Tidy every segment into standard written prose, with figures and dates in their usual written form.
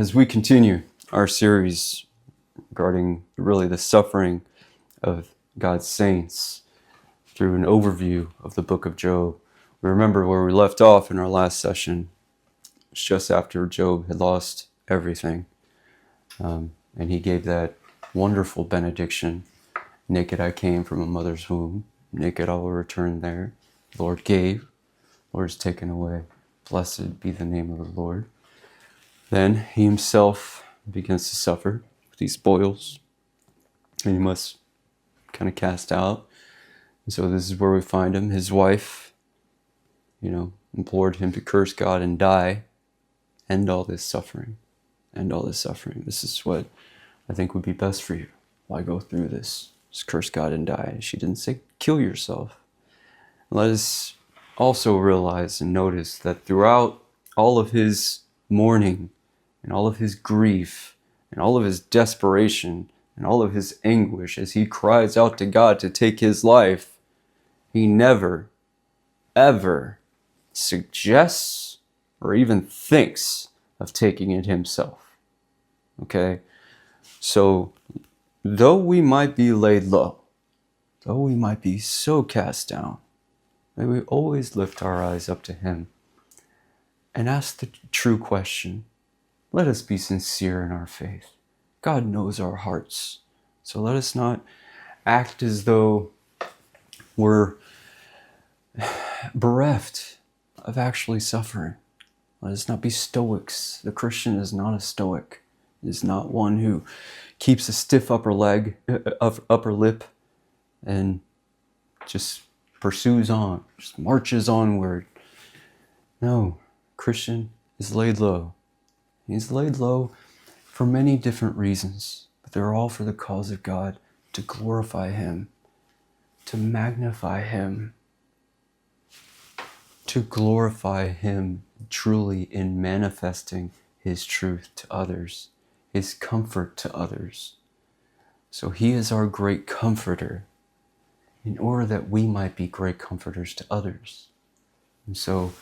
As we continue our series regarding really the suffering of God's saints through an overview of the book of Job, we remember where we left off in our last session. It's just after Job had lost everything. And he gave that wonderful benediction. Naked I came from a mother's womb. Naked I will return there. The Lord gave. The Lord has taken away. Blessed be the name of the Lord. Then he himself begins to suffer with these boils. And he must kind of cast out. And so this is where we find him. His wife, implored him to curse God and die. End all this suffering. End all this suffering. This is what I think would be best for you. Why go through this? Just curse God and die. She didn't say kill yourself. Let us also realize and notice that throughout all of his mourning and all of his grief and all of his desperation and all of his anguish as he cries out to God to take his life, he never, ever suggests or even thinks of taking it himself. Okay? So, though we might be laid low, though we might be so cast down, may we always lift our eyes up to him and ask the true question. Let us be sincere in our faith. God knows our hearts. So let us not act as though we're bereft of actually suffering. Let us not be stoics. The Christian is not a stoic. It is not one who keeps a stiff upper lip and just pursues on, just marches onward. No, Christian is laid low. He's laid low for many different reasons, but they're all for the cause of God, to glorify him, to magnify him, to glorify him truly in manifesting his truth to others, his comfort to others. So he is our great comforter in order that we might be great comforters to others. And so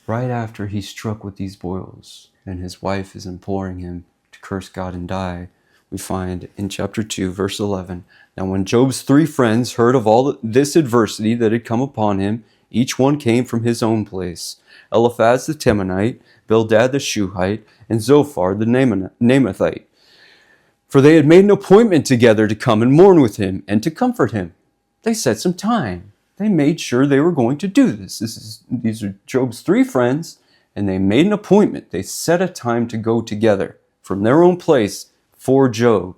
right after he's struck with these boils and his wife is imploring him to curse God and die, we find in chapter 2, verse 11, now when Job's 3 friends heard of all this adversity that had come upon him, each one came from his own place. Eliphaz the Temanite, Bildad the Shuhite, and Zophar the Naamathite. For they had made an appointment together to come and mourn with him and to comfort him. They set some time. They made sure they were going to do this. These are Job's 3 friends, and they made an appointment. They set a time to go together from their own place for Job.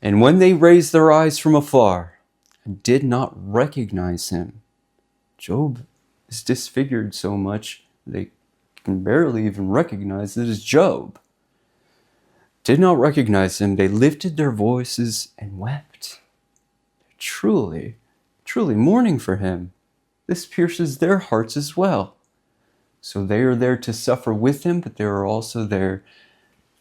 And when they raised their eyes from afar and did not recognize him, Job is disfigured so much they can barely even recognize it as Job. Did not recognize him, they lifted their voices and wept. Truly mourning for him. This pierces their hearts as well. So they are there to suffer with him, but they are also there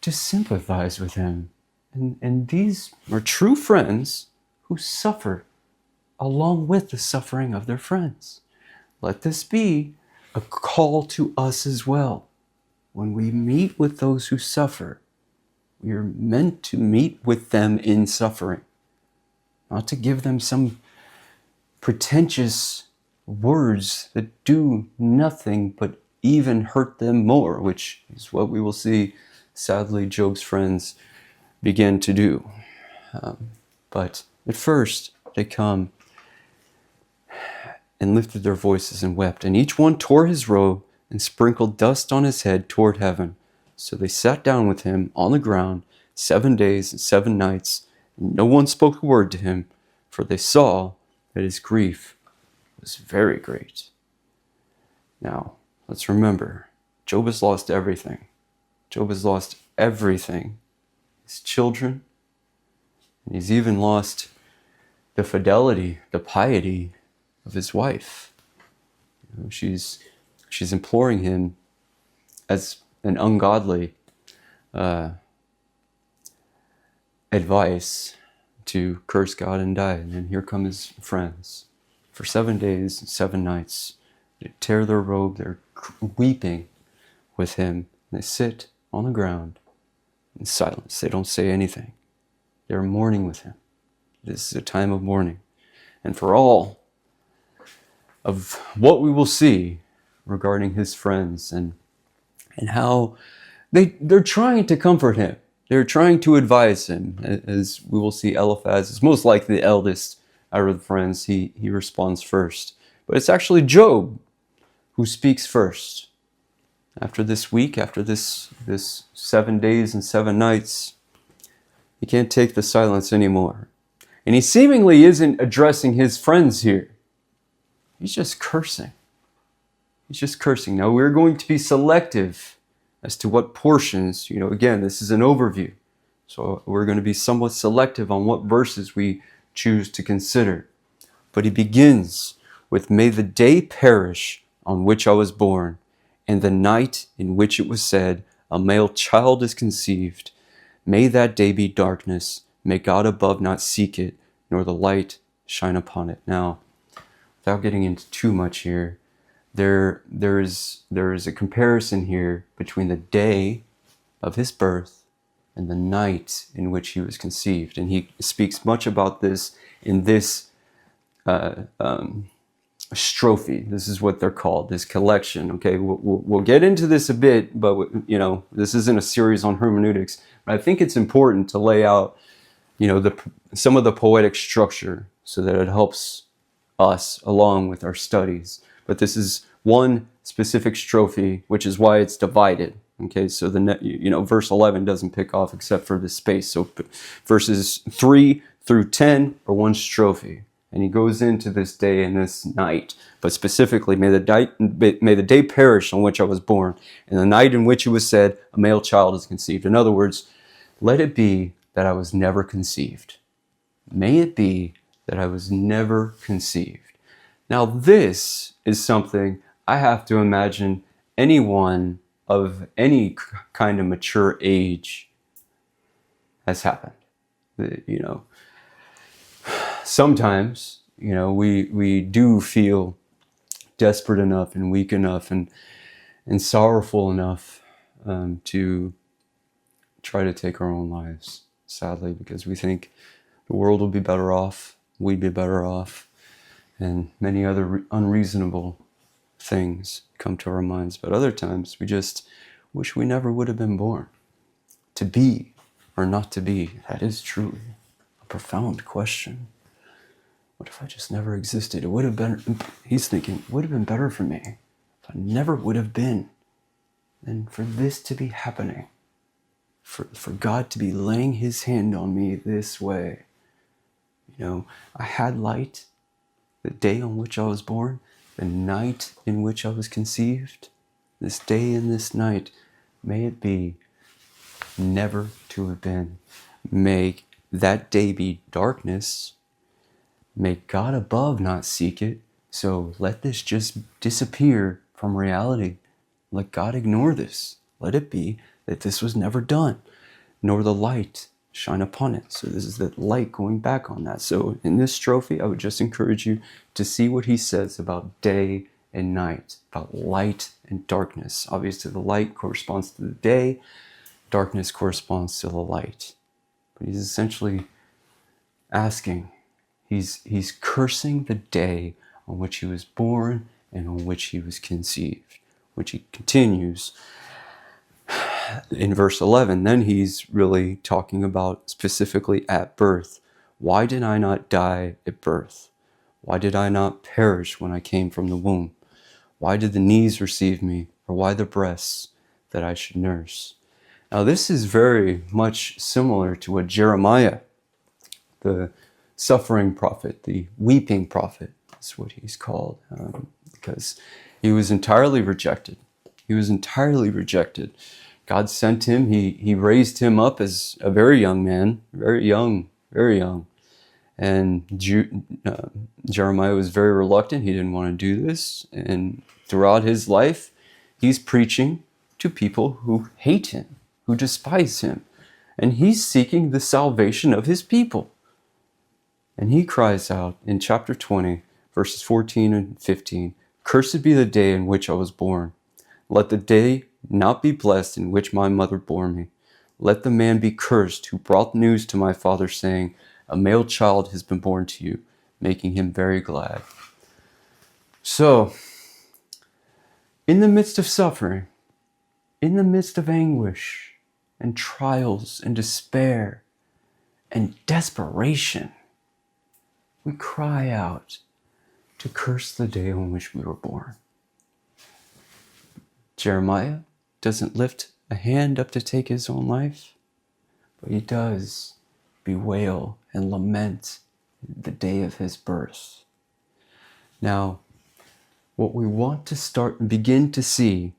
to sympathize with him. And these are true friends who suffer along with the suffering of their friends. Let this be a call to us as well. When we meet with those who suffer, we are meant to meet with them in suffering, not to give them some pretentious words that do nothing but even hurt them more, which is what we will see, sadly, Job's friends begin to do. But at first, they come and lifted their voices and wept, and each one tore his robe and sprinkled dust on his head toward heaven. So they sat down with him on the ground 7 days and 7 nights, and no one spoke a word to him, for they saw that his grief was very great. Now, let's remember, Job has lost everything. Job has lost everything. His children, and he's even lost the fidelity, the piety of his wife. She's imploring him as an ungodly advice to curse God and die. And then here come his friends. For 7 days and 7 nights, they tear their robe, they're weeping with him. They sit on the ground in silence. They don't say anything. They're mourning with him. This is a time of mourning. And for all of what we will see regarding his friends and how they're trying to comfort him. They're trying to advise him. As we will see, Eliphaz is most likely the eldest out of the friends. He responds first. But it's actually Job who speaks first. After this week, after this 7 days and 7 nights, he can't take the silence anymore. And he seemingly isn't addressing his friends here. He's just cursing. He's just cursing. Now we're going to be selective as to what portions, again, this is an overview. So we're going to be somewhat selective on what verses we choose to consider. But he begins with, "May the day perish on which I was born, and the night in which it was said, a male child is conceived. May that day be darkness. May God above not seek it, nor the light shine upon it." Now, without getting into too much here, there is a comparison here between the day of his birth and the night in which he was conceived. And he speaks much about this in this strophe. This is what they're called, this collection. Okay, we'll get into this a bit, but this isn't a series on hermeneutics. But I think it's important to lay out, some of the poetic structure so that it helps us along with our studies. But this is one specific strophe, which is why it's divided. Okay, so verse 11 doesn't pick off except for this space. So verses 3 through 10 are one strophe. And he goes into this day and this night, but specifically, may the day perish on which I was born, and the night in which it was said, a male child is conceived. In other words, let it be that I was never conceived. May it be that I was never conceived. Now, this is something I have to imagine anyone of any kind of mature age has happened. Sometimes, we do feel desperate enough and weak enough and sorrowful enough to try to take our own lives, sadly, because we think the world will be better off, we'd be better off, and many other unreasonable things come to our minds. But other times, we just wish we never would have been born. To be or not to be, that is truly a profound question. What if I just never existed? It would have been, he's thinking, it would have been better for me if I never would have been than for this to be happening. For God to be laying his hand on me this way. I had light the day on which I was born, the night in which I was conceived. This day and this night, may it be never to have been. May that day be darkness. May God above not seek it. So let this just disappear from reality. Let God ignore this. Let it be that this was never done, nor the light shine upon it. So this is the light going back on that. So in this strophe, I would just encourage you to see what he says about day and night, about light and darkness. Obviously, the light corresponds to the day, darkness corresponds to the light. But he's essentially asking, he's cursing the day on which he was born and on which he was conceived, which he continues in verse 11. Then he's really talking about specifically at birth. Why did I not die at birth? Why did I not perish when I came from the womb? Why did the knees receive me, or why the breasts that I should nurse? Now this is very much similar to what Jeremiah, the suffering prophet, the weeping prophet, is what he's called, because he was entirely rejected. He was entirely rejected. God sent him. He raised him up as a very young man, very young. And Jeremiah was very reluctant. He didn't want to do this. And throughout his life, he's preaching to people who hate him, who despise him. And he's seeking the salvation of his people. And he cries out in chapter 20, verses 14 and 15, "Cursed be the day in which I was born. Let the day not be blessed in which my mother bore me. Let the man be cursed who brought news to my father, saying, a male child has been born to you, making him very glad. So, in the midst of suffering, in the midst of anguish and trials and despair and desperation, we cry out to curse the day on which we were born. Jeremiah doesn't lift a hand up to take his own life, but he does bewail and lament the day of his birth. Now, what we want to start and begin to see,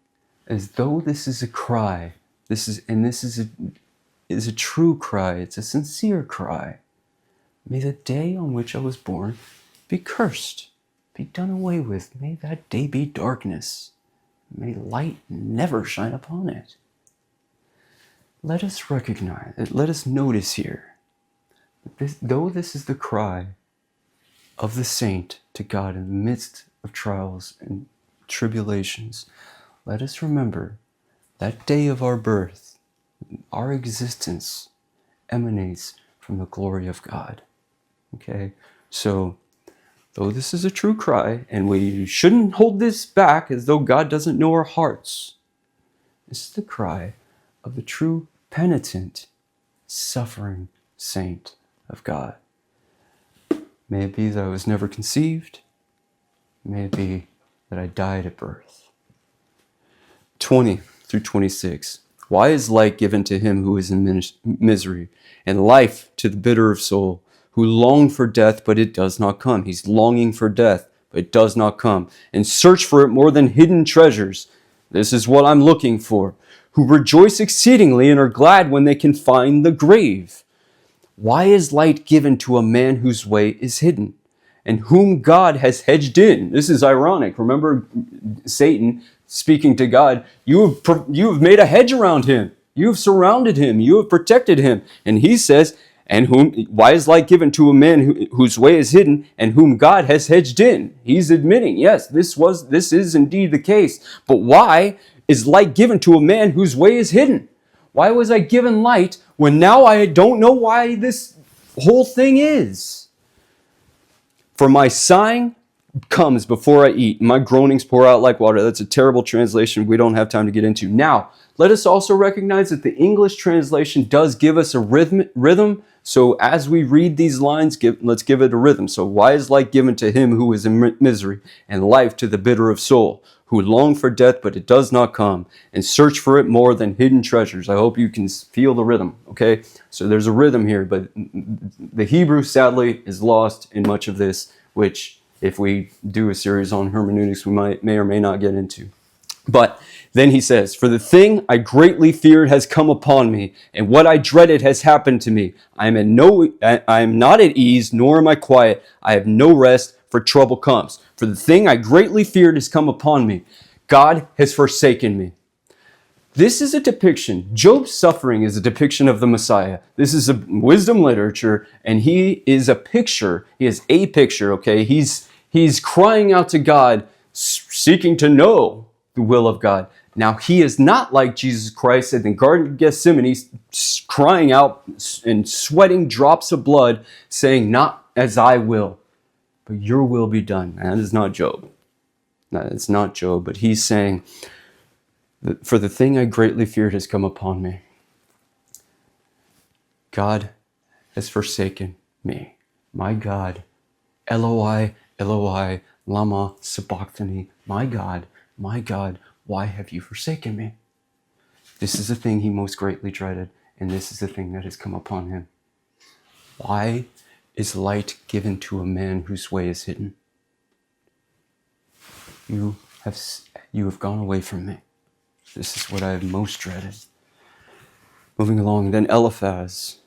as though this is a cry, this is a true cry, it's a sincere cry. May the day on which I was born be cursed, be done away with. May that day be darkness. May light never shine upon it. Let us recognize, let us notice here, that though this is the cry of the saint to God in the midst of trials and tribulations, let us remember that day of our birth, our existence emanates from the glory of God. Okay? So, though this is a true cry, and we shouldn't hold this back as though God doesn't know our hearts, this is the cry of the true penitent, suffering saint of God. May it be that I was never conceived. May it be that I died at birth. 20 through 26. Why is light given to him who is in misery, and life to the bitter of soul, who long for death, but it does not come? He's longing for death, but it does not come. And search for it more than hidden treasures. This is what I'm looking for. Who rejoice exceedingly and are glad when they can find the grave. Why is light given to a man whose way is hidden, and whom God has hedged in? This is ironic. Remember Satan speaking to God, you have made a hedge around him. You have surrounded him. You have protected him. And he says, why is light given to a man whose way is hidden, and whom God has hedged in? He's admitting, yes, this is indeed the case. But why is light given to a man whose way is hidden? Why was I given light when now I don't know why this whole thing is? For my sighing comes before I eat, my groanings pour out like water. That's a terrible translation we don't have time to get into. Now, let us also recognize that the English translation does give us a rhythm. So as we read these lines, let's give it a rhythm. So why is light given to him who is in misery, and life to the bitter of soul, who long for death, but it does not come, and search for it more than hidden treasures? I hope you can feel the rhythm, okay? So there's a rhythm here, but the Hebrew, sadly, is lost in much of this, which, if we do a series on hermeneutics, we may or may not get into. But then he says, for the thing I greatly feared has come upon me, and what I dreaded has happened to me. I am not at ease, nor am I quiet. I have no rest, for trouble comes. For the thing I greatly feared has come upon me. God has forsaken me. This is a depiction. Job's suffering is a depiction of the Messiah. This is a wisdom literature, and he is a picture. He is a picture, okay? He's crying out to God, seeking to know the will of God. Now, he is not like Jesus Christ in the Garden of Gethsemane, crying out and sweating drops of blood, saying, not as I will, but your will be done. That is not Job. It's not Job, but he's saying, for the thing I greatly feared has come upon me. God has forsaken me. My God, Eloi, Eloi, lama sabachthani. My God, why have you forsaken me? This is the thing he most greatly dreaded, and this is the thing that has come upon him. Why is light given to a man whose way is hidden? You have gone away from me. This is what I have most dreaded. Moving along, then Eliphaz.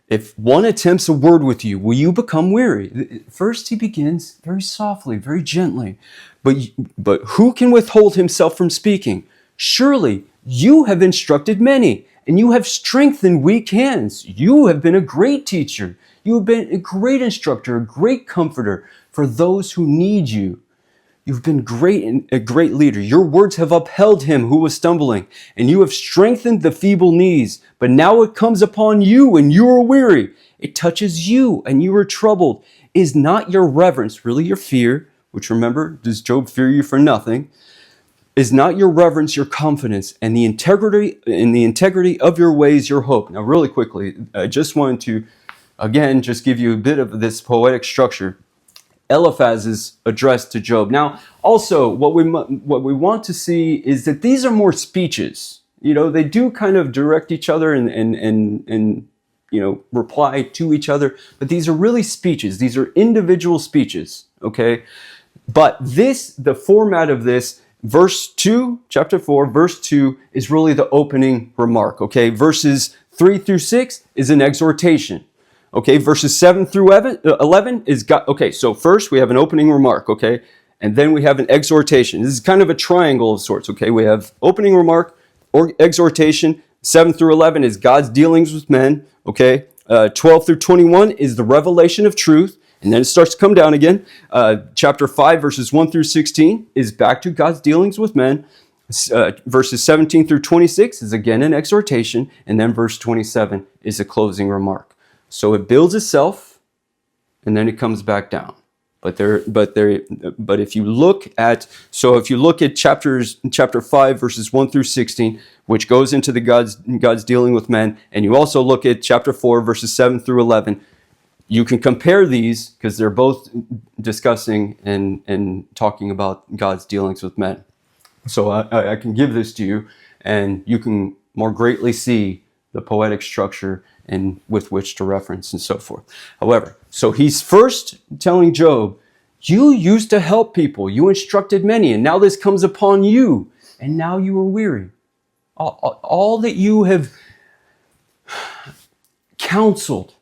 If one attempts a word with you, will you become weary? First he begins very softly, very gently. But who can withhold himself from speaking? Surely you have instructed many, and you have strengthened weak hands. You have been a great teacher. You have been a great instructor, a great comforter for those who need you. You've been a great leader. Your words have upheld him who was stumbling, and you have strengthened the feeble knees. But now it comes upon you, and you are weary. It touches you, and you are troubled. Is not your reverence, really your fear, which remember, does Job fear you for nothing? Is not your reverence your confidence, and the integrity of your ways your hope? Now, really quickly, I just wanted to, again, just give you a bit of this poetic structure. Eliphaz is addressed to Job. Now, also, what we want to see is that these are more speeches. They do kind of direct each other and reply to each other, but these are really speeches. These are individual speeches, okay? But the format of this, verse 2, chapter 4, verse 2 is really the opening remark, okay? Verses 3 through 6 is an exhortation. Okay, verses 7 through 11 is God. Okay, so first we have an opening remark, okay? And then we have an exhortation. This is kind of a triangle of sorts, okay? We have opening remark or exhortation. 7 through 11 is God's dealings with men, okay? 12 through 21 is the revelation of truth. And then it starts to come down again. Chapter 5, verses 1 through 16 is back to God's dealings with men. Verses 17 through 26 is again an exhortation. And then verse 27 is a closing remark. So it builds itself, and then it comes back down. But if you look at chapter 5 verses 1 through 16, which goes into the God's dealing with men, and you also look at chapter 4 verses 7 through 11, you can compare these because they're both discussing and talking about God's dealings with men. So I can give this to you, and you can more greatly see the poetic structure and with which to reference and so forth. However, so he's first telling Job, you used to help people, you instructed many, and now this comes upon you, and now you are weary. All that you have counseled,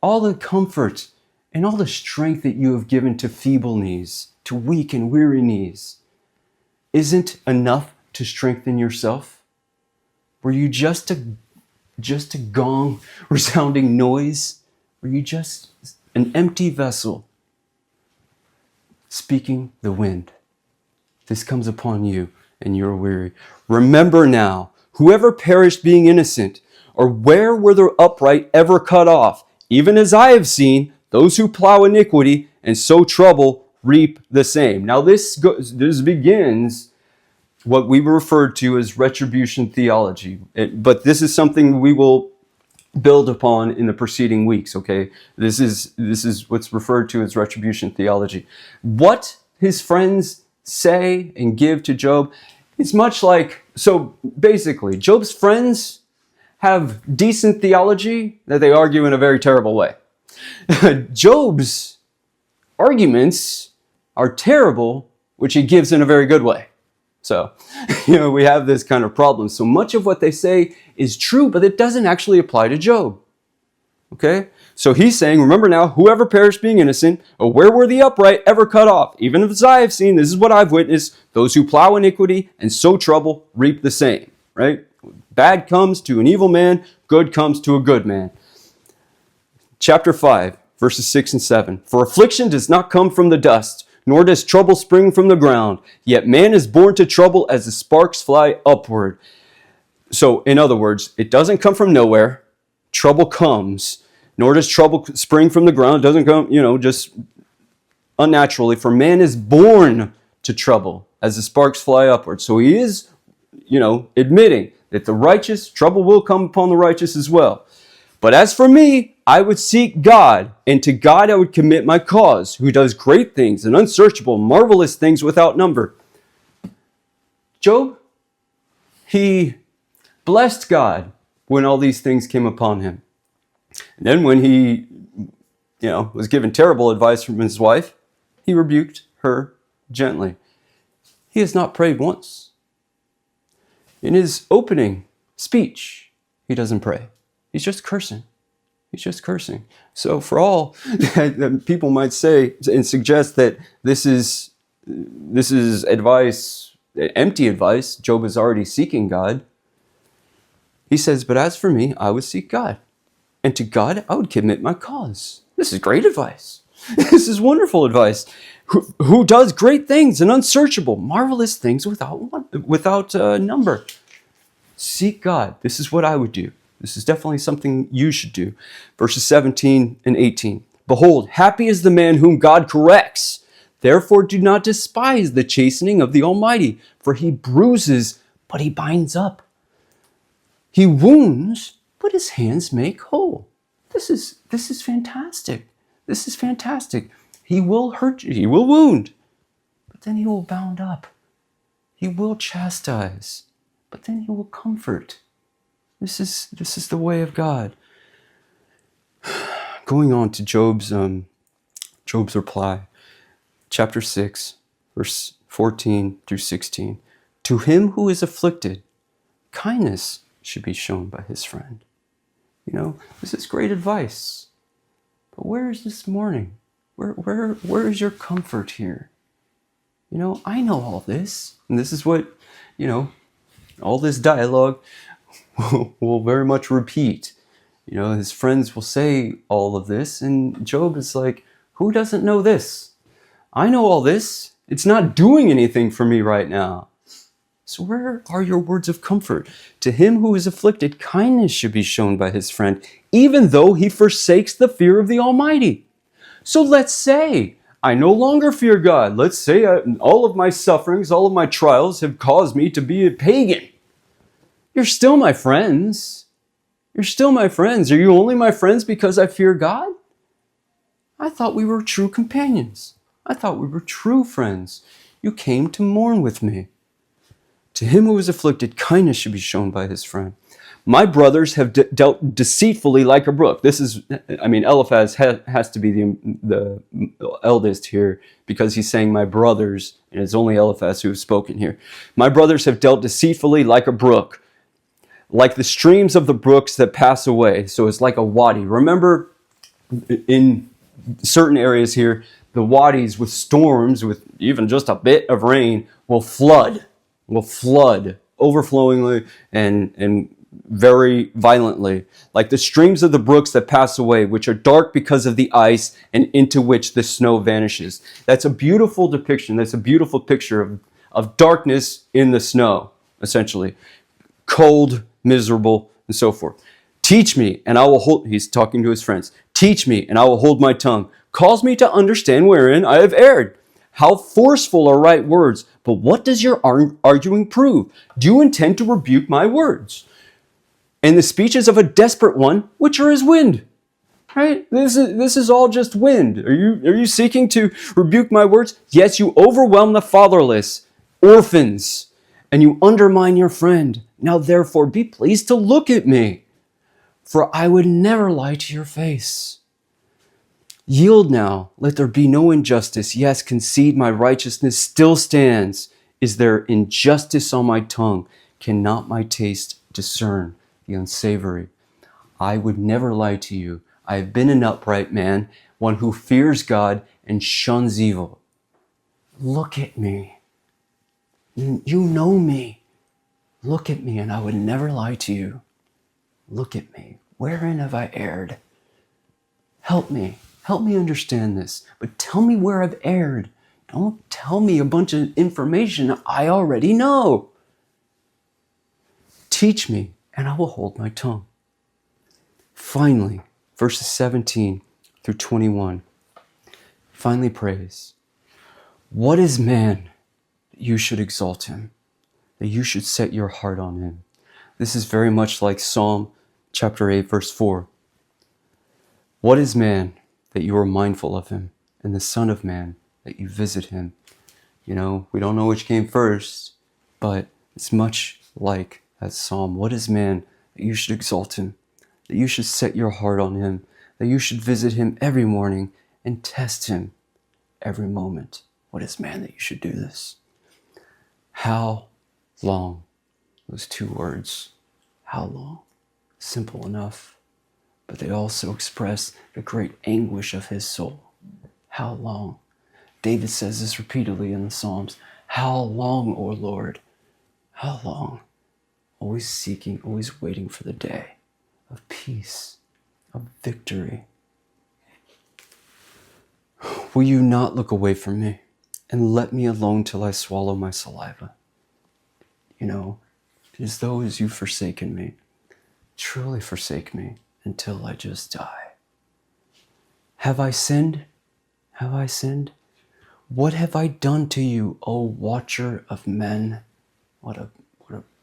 all the comfort and all the strength that you have given to feeble knees, to weak and weary knees, isn't enough to strengthen yourself? Were you just a gong resounding noise? Were you just an empty vessel speaking the wind? This comes upon you and you're weary. Remember now, whoever perished being innocent, or where were the upright ever cut off? Even as I have seen, those who plow iniquity and sow trouble reap the same. Now this begins what we referred to as retribution theology. But this is something we will build upon in the preceding weeks, okay? This is what's referred to as retribution theology. What his friends say and give to Job, it's much like, so basically, Job's friends have decent theology that they argue in a very terrible way. Job's arguments are terrible, which he gives in a very good way. So, we have this kind of problem. So much of what they say is true, but it doesn't actually apply to Job. Okay? So he's saying, remember now, whoever perished being innocent, or where were the upright ever cut off? Even as I have seen, this is what I've witnessed, those who plow iniquity and sow trouble reap the same. Right? Bad comes to an evil man, good comes to a good man. Chapter 5, verses 6 and 7. For affliction does not come from the dust, nor does trouble spring from the ground. Yet man is born to trouble as the sparks fly upward. So, in other words, it doesn't come from nowhere. Trouble comes. Nor does trouble spring from the ground. It doesn't come, just unnaturally. For man is born to trouble as the sparks fly upward. So he is, admitting that the righteous, trouble will come upon the righteous as well. But as for me, I would seek God, and to God I would commit my cause, who does great things and unsearchable, marvelous things without number. Job, he blessed God when all these things came upon him. And then when he, was given terrible advice from his wife, he rebuked her gently. He has not prayed once. In his opening speech, he doesn't pray. He's just cursing. He's just cursing. So for all that people might say and suggest that this is advice, empty advice, Job is already seeking God. He says, but as for me, I would seek God. And to God, I would commit my cause. This is great advice. This is wonderful advice. Who does great things and unsearchable, marvelous things without number. Seek God. This is what I would do. This is definitely something you should do. Verses 17 and 18. Behold, happy is the man whom God corrects. Therefore do not despise the chastening of the Almighty, for he bruises, but he binds up. He wounds, but his hands make whole. This is fantastic. This is fantastic. He will hurt you. He will wound, but then he will bound up. He will chastise, but then he will comfort. This is the way of God. Going on to Job's reply, chapter 6, verse 14 through 16. To him who is afflicted, kindness should be shown by his friend. You know, this is great advice. But where is this morning? Where is your comfort here? You know, I know all this, and this is what, you know, all this dialogue will very much repeat. You know, his friends will say all of this, and Job is like, who doesn't know this? I know all this. It's not doing anything for me right now. So where are your words of comfort? To him who is afflicted, kindness should be shown by his friend, even though he forsakes the fear of the Almighty. So let's say I no longer fear God. Let's say all of my sufferings, all of my trials have caused me to be a pagan. You're still my friends. You're still my friends. Are you only my friends because I fear God? I thought we were true companions. I thought we were true friends. You came to mourn with me. To him who is afflicted, kindness should be shown by his friend. My brothers have dealt deceitfully like a brook. This is, Eliphaz has to be the eldest here because he's saying my brothers, and it's only Eliphaz who has spoken here. My brothers have dealt deceitfully like a brook, like the streams of the brooks that pass away. So it's like a wadi. Remember, in certain areas here, the wadis with storms, with even just a bit of rain, will flood overflowingly and very violently, like the streams of the brooks that pass away, which are dark because of the ice and into which the snow vanishes. That's a beautiful depiction. That's a beautiful picture of darkness in the snow, essentially. Cold, miserable, and so forth. Teach me, and I will hold, he's talking to his friends. Teach me, and I will hold my tongue. Cause me to understand wherein I have erred. How forceful are right words, but what does your arguing prove? Do you intend to rebuke my words? And the speeches of a desperate one, which are as wind. Right? This is all just wind. Are you seeking to rebuke my words? Yes, you overwhelm the fatherless, orphans, and you undermine your friend. Now therefore be pleased to look at me, for I would never lie to your face. Yield now, let there be no injustice. Yes, concede my righteousness still stands. Is there injustice on my tongue? Cannot my taste discern the unsavory? I would never lie to you. I have been an upright man, one who fears God and shuns evil. Look at me. You know me. Look at me, and I would never lie to you. Look at me. Wherein have I erred? Help me. Help me understand this, but tell me where I've erred. Don't tell me a bunch of information I already know. Teach me, and I will hold my tongue. Finally, verses 17 through 21. Finally prays. What is man that you should exalt him, that you should set your heart on him? This is very much like Psalm chapter 8, verse 4. What is man that you are mindful of him, and the Son of Man that you visit him? You know, we don't know which came first, but it's much like that psalm. What is man that you should exalt him, that you should set your heart on him, that you should visit him every morning and test him every moment? What is man that you should do this? How long? Those two words. How long? Simple enough. But they also express the great anguish of his soul. How long? David says this repeatedly in the Psalms. How long, O Lord? How long? Always seeking, always waiting for the day of peace, of victory. Will you not look away from me and let me alone till I swallow my saliva? You know, as though as you've forsaken me, truly forsake me until I just die. Have I sinned? Have I sinned? What have I done to you, O watcher of men? What a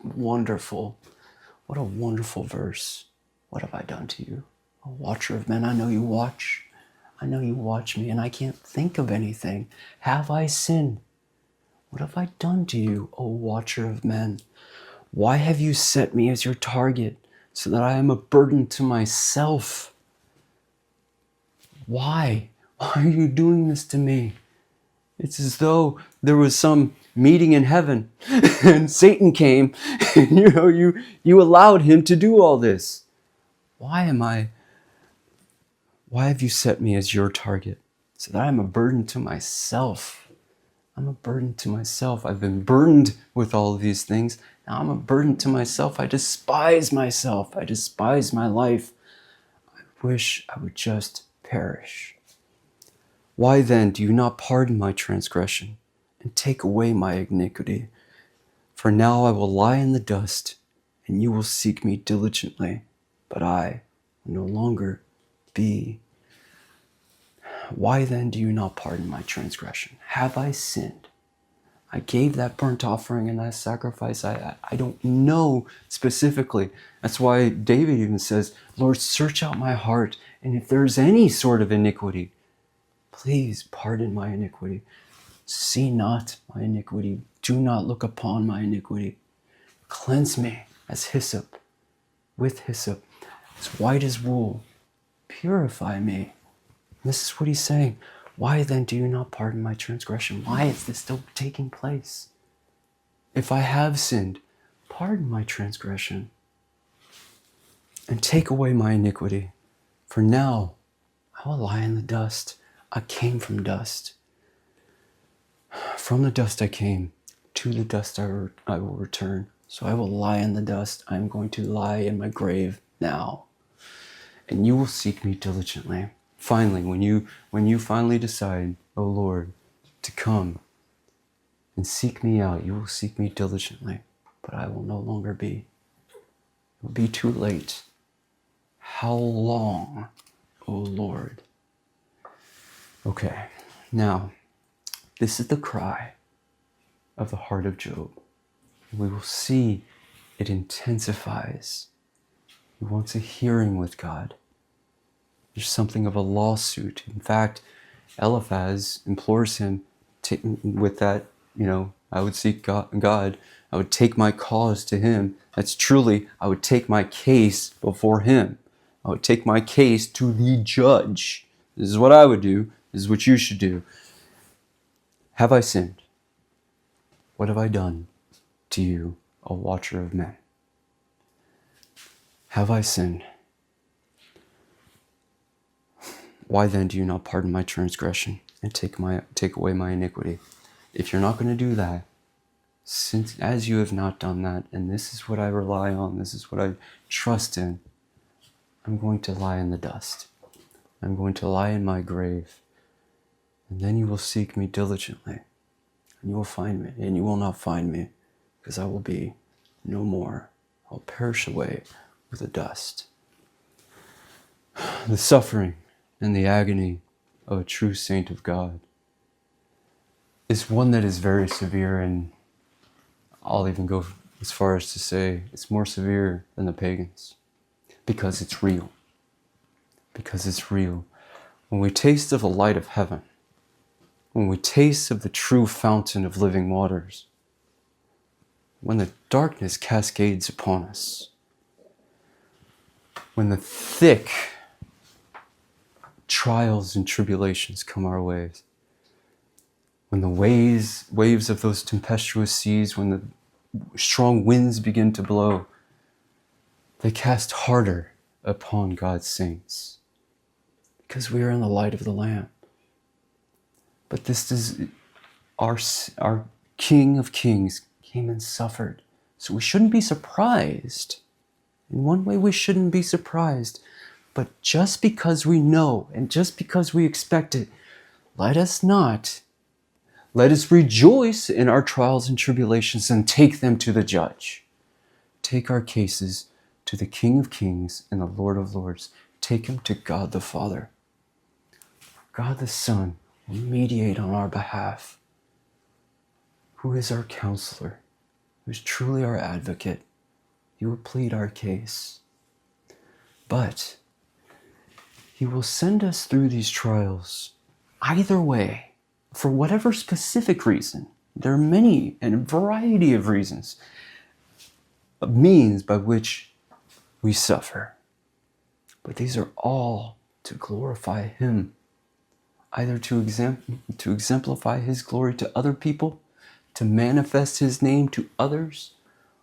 wonderful verse. What have I done to you, O watcher of men? I know you watch. I know you watch me, and I can't think of anything. Have I sinned? What have I done to you, O watcher of men? Why have you set me as your target, so that I am a burden to myself? Why? Why are you doing this to me? It's as though there was some meeting in heaven and Satan came and you allowed him to do all this. Why have you set me as your target? So that I'm a burden to myself. I'm a burden to myself. I've been burdened with all of these things. Now I'm a burden to myself. I despise myself. I despise my life. I wish I would just perish. Why then do you not pardon my transgression and take away my iniquity? For now I will lie in the dust, and you will seek me diligently, but I will no longer be. Why then do you not pardon my transgression? Have I sinned? I gave that burnt offering and that sacrifice. I don't know specifically. That's why David even says, Lord, search out my heart, and if there's any sort of iniquity, please pardon my iniquity. See not my iniquity. Do not look upon my iniquity. Cleanse me as hyssop, with hyssop, as white as wool. Purify me. This is what he's saying. Why then do you not pardon my transgression? Why is this still taking place? If I have sinned, pardon my transgression and take away my iniquity. For now I will lie in the dust. I came from dust. From the dust I came. To the dust I will return. So I will lie in the dust. I am going to lie in my grave now. And you will seek me diligently. Finally, when you finally decide, O Lord, to come and seek me out, you will seek me diligently. But I will no longer be. It will be too late. How long, O Lord? Okay, now, this is the cry of the heart of Job. We will see it intensifies. He wants a hearing with God. There's something of a lawsuit. In fact, Eliphaz implores him with that, I would seek God. I would take my cause to him. That's truly, I would take my case before him. I would take my case to the judge. This is what I would do. This is what you should do. Have I sinned? What have I done to you, O watcher of men? Have I sinned? Why then do you not pardon my transgression and take away my iniquity? If you're not going to do that, since as you have not done that, and this is what I rely on, this is what I trust in, I'm going to lie in the dust. I'm going to lie in my grave. And then you will seek me diligently, and you will find me, and you will not find me, because I will be no more. I'll perish away with the dust. The suffering and the agony of a true saint of God is one that is very severe, and I'll even go as far as to say it's more severe than the pagans, because it's real. Because it's real. When we taste of the light of heaven, when we taste of the true fountain of living waters, when the darkness cascades upon us, when the thick trials and tribulations come our ways, when the waves of those tempestuous seas, when the strong winds begin to blow, they cast harder upon God's saints, because we are in the light of the Lamb. But this is our King of Kings came and suffered. So we shouldn't be surprised. In one way, we shouldn't be surprised. But just because we know and just because we expect it, let us not. Let us rejoice in our trials and tribulations and take them to the judge. Take our cases to the King of Kings and the Lord of Lords. Take him to God the Father. God the Son will mediate on our behalf, who is our counselor, who is truly our advocate. He will plead our case. But he will send us through these trials either way, for whatever specific reason. There are many and a variety of reasons, of means by which we suffer. But these are all to glorify him, either to exemplify his glory to other people, to manifest his name to others,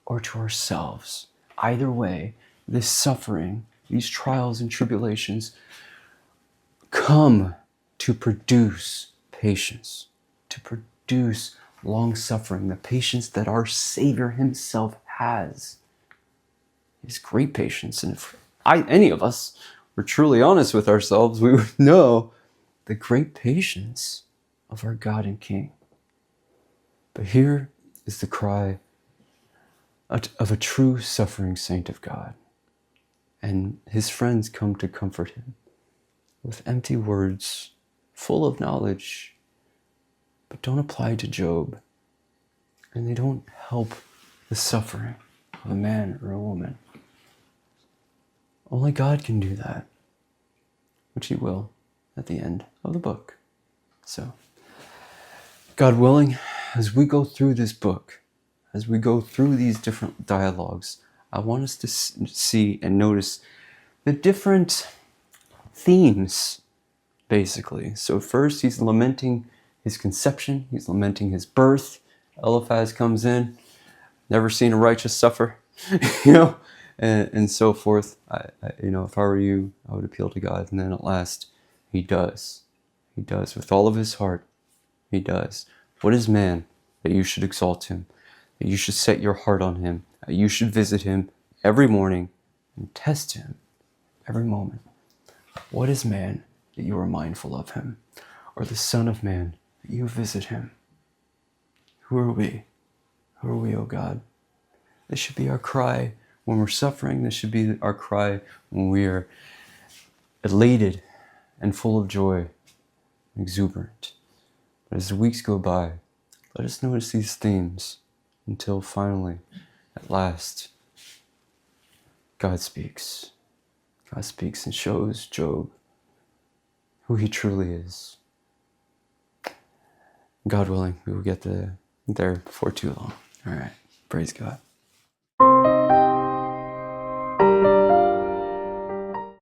or to ourselves. Either way, this suffering, these trials and tribulations come to produce patience, to produce long-suffering, the patience that our Savior himself has. His great patience. And if any of us were truly honest with ourselves, we would know the great patience of our God and King. But here is the cry of a true suffering saint of God. And his friends come to comfort him with empty words, full of knowledge, but don't apply to Job. And they don't help the suffering of a man or a woman. Only God can do that, which he will at the end of the book. So, God willing, as we go through this book, as we go through these different dialogues, I want us to see and notice the different themes, basically. So first, he's lamenting his conception. He's lamenting his birth. Eliphaz comes in, never seen a righteous suffer, and so forth. If I were you, I would appeal to God. And then at last, he does. He does with all of his heart. He does. What is man that you should exalt him, that you should set your heart on him, that you should visit him every morning and test him every moment? What is man that you are mindful of him, or the Son of Man that you visit him? Who are we? Who are we, O God? This should be our cry when we're suffering. This should be our cry when we are elated and full of joy, exuberant. But as the weeks go by, let us notice these themes until finally, at last, God speaks. God speaks and shows Job who he truly is. God willing, we will get there before too long. All right. Praise God.